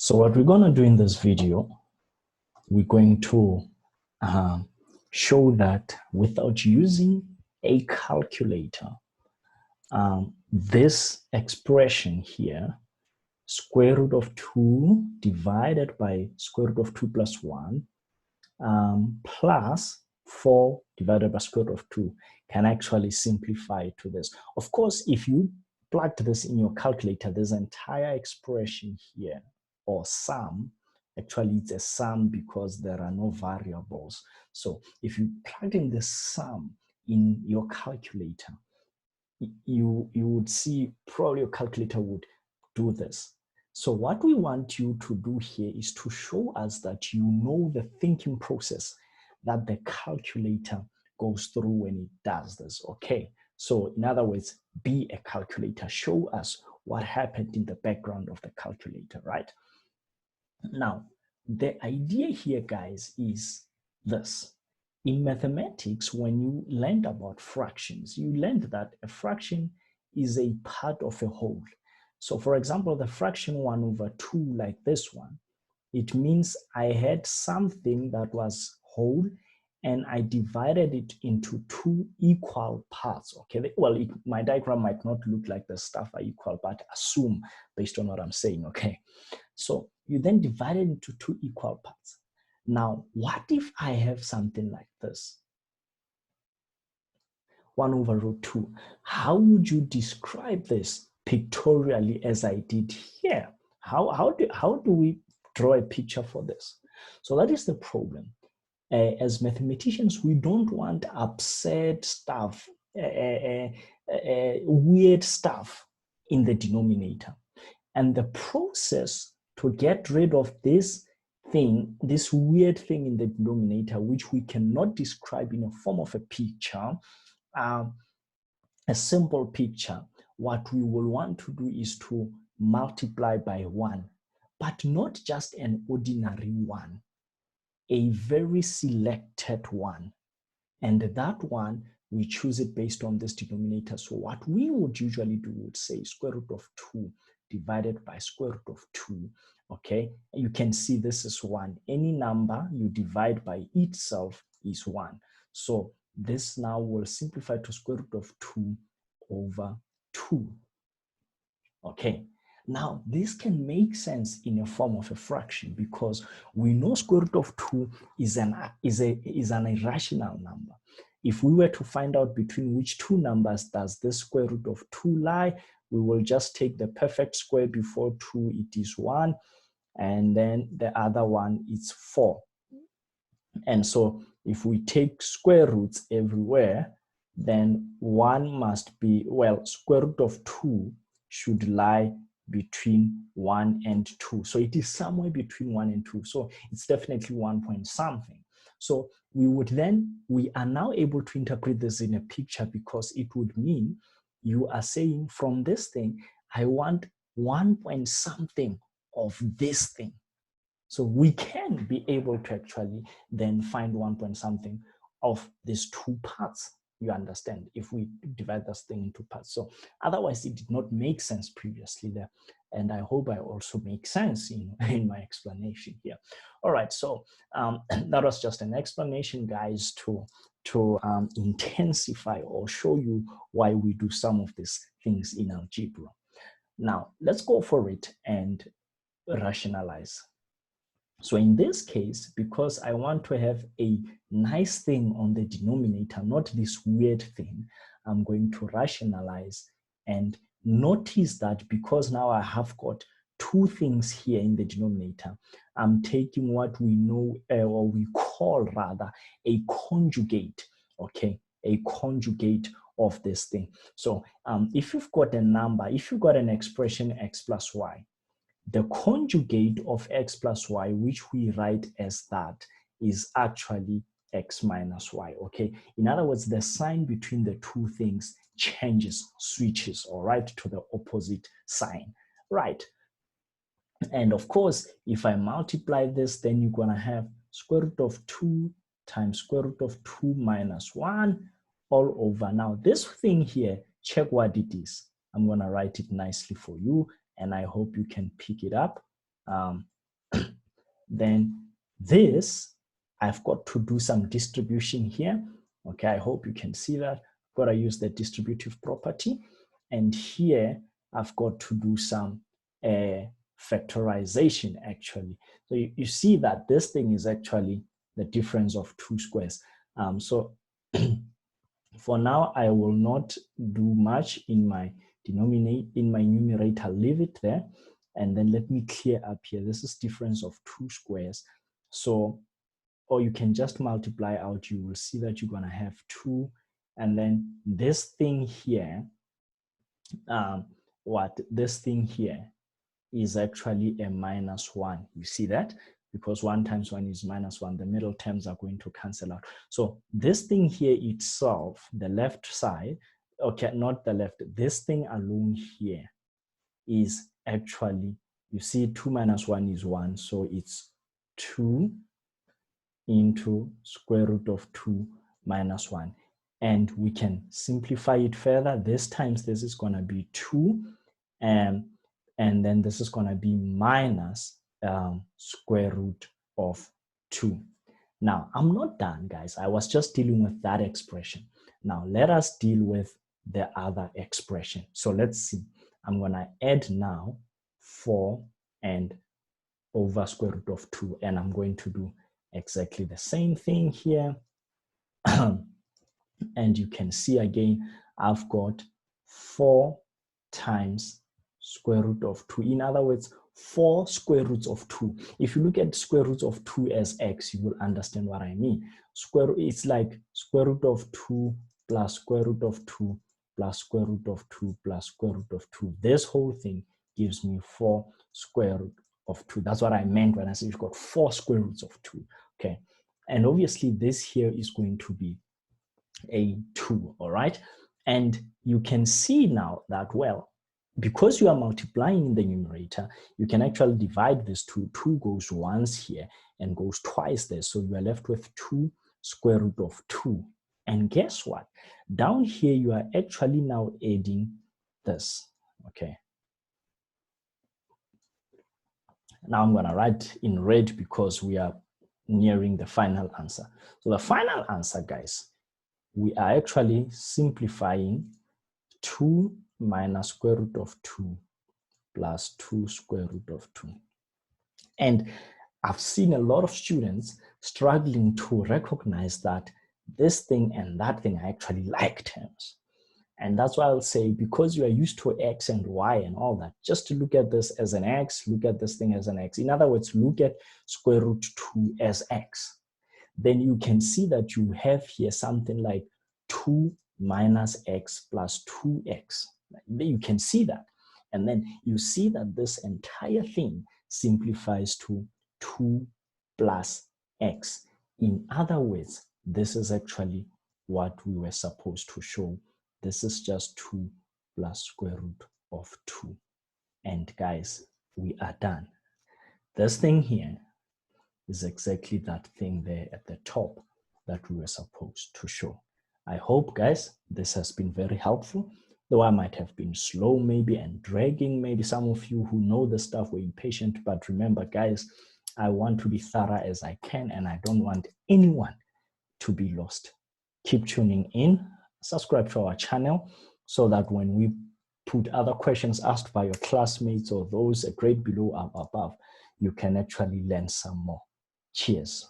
So what we're going to do in this video, we're going to show that without using a calculator, this expression here, square root of 2 divided by square root of 2 plus 1 plus 4 divided by square root of 2 can actually simplify to this. Of course, if you plugged this in your calculator, this entire expression here, or sum, actually it's a sum because there are no variables. So if you plug in the sum in your calculator, you would see probably your calculator would do this. So what we want you to do here is to show us that you know the thinking process that the calculator goes through when it does this, okay? So in other words, be a calculator. Show us what happened in the background of the calculator, right? Now, the idea here, guys, is this. In mathematics, when you learned about fractions, you learned that a fraction is a part of a whole. So for example, the fraction 1 over 2, like this one, it means I had something that was whole and I divided it into 2 equal parts, okay? Well, my diagram might not look like the stuff are equal, but assume based on what I'm saying, okay? So you then divide it into 2 equal parts. Now, what if I have something like this? 1 over root 2. How would you describe this pictorially as I did here? How do we draw a picture for this? So that is the problem. As mathematicians, we don't want absurd stuff, weird stuff in the denominator. And the process to get rid of this thing, this weird thing in the denominator, which we cannot describe in a form of a picture, a simple picture, what we will want to do is to multiply by 1, but not just an ordinary 1, a very selected 1. And that one, we choose it based on this denominator. So what we would usually do would say square root of 2 divided by square root of 2, okay? You can see this is 1. Any number you divide by itself is 1. So this now will simplify to square root of 2 over 2, okay? Now, this can make sense in a form of a fraction because we know square root of 2 is an irrational number. If we were to find out between which two numbers does this square root of 2 lie, we will just take the perfect square before 2, it is 1, and then the other one is 4. And so if we take square roots everywhere, then 1 must be, well, square root of 2 should lie between 1 and 2. So it is somewhere between 1 and 2. So it's definitely 1 point something. So we are now able to interpret this in a picture because it would mean you are saying from this thing, I want 1 point something of this thing. So we can be able to actually then find 1 point something of these 2 parts, you understand, if we divide this thing into parts. So otherwise it did not make sense previously there. And I hope I also make sense in my explanation here. All right, so that was just an explanation, guys, to intensify or show you why we do some of these things in algebra. Now, let's go for it and rationalize. So in this case, because I want to have a nice thing on the denominator, not this weird thing, I'm going to rationalize and notice that because now I have got 2 things here in the denominator, I'm taking what we know, or we call rather, a conjugate, okay? A conjugate of this thing. So if you've got a number, if you've got an expression x plus y, the conjugate of x plus y, which we write as that, is actually x minus y, okay? In other words, the sign between the 2 things changes, switches, all right, to the opposite sign, right? And of course, if I multiply this, then you're gonna have square root of 2 times square root of 2 minus 1 all over. Now, this thing here, check what it is. I'm gonna write it nicely for you, and I hope you can pick it up. Um, then this, I've got to do some distribution here. Okay, I hope you can see that. I've got to use the distributive property. And here, I've got to do some factorization, actually. So you see that this thing is actually the difference of two squares. So for now, I will not do much in my numerator, leave it there. And then let me clear up here. This is difference of two squares. So, or you can just multiply out, you will see that you're gonna have 2. And then this thing here, this thing here is actually a -1. You see that? Because 1 times 1 is -1. The middle terms are going to cancel out. So this thing here itself, the left side, okay, not the left, this thing alone here is actually, you see 2 minus 1 is 1. So it's 2 into square root of 2 minus 1. And we can simplify it further. This times this is going to be 2. And then this is going to be minus square root of 2. Now, I'm not done, guys. I was just dealing with that expression. Now, let us deal with the other expression. So let's see. I'm going to add now 4 and over square root of 2. And I'm going to do exactly the same thing here. And you can see again, I've got 4 times square root of 2. In other words, 4 square roots of 2. If you look at square roots of 2 as x, you will understand what I mean. It's like square root of 2 plus square root of 2 plus square root of 2 plus square root of 2. This whole thing gives me 4 square root of 2. That's what I meant when I said you've got 4 square roots of 2. Okay. And obviously this here is going to be a 2, all right? And you can see now that, well, because you are multiplying in the numerator, you can actually divide this 2. 2 goes once here and goes twice there. So you are left with 2 square root of 2. And guess what? Down here, you are actually now adding this, okay? Now I'm going to write in red because we are nearing the final answer. So the final answer, guys, we are actually simplifying 2 minus square root of 2 plus 2 square root of 2. And I've seen a lot of students struggling to recognize that this thing and that thing are actually like terms. And that's why I'll say, because you are used to x and y and all that, just to look at this as an x, look at this thing as an x. In other words, look at square root 2 as x. Then you can see that you have here something like 2 minus x plus 2x. You can see that. And then you see that this entire thing simplifies to 2 plus x. In other words, this is actually what we were supposed to show. This is just 2 plus square root of 2. And guys, we are done. This thing here is exactly that thing there at the top that we were supposed to show. I hope, guys, this has been very helpful, though I might have been slow maybe and dragging. Maybe some of you who know the stuff were impatient, but remember, guys, I want to be thorough as I can, and I don't want anyone to be lost. Keep tuning in, subscribe to our channel so that when we put other questions asked by your classmates or those a grade below or above, you can actually learn some more. Cheers.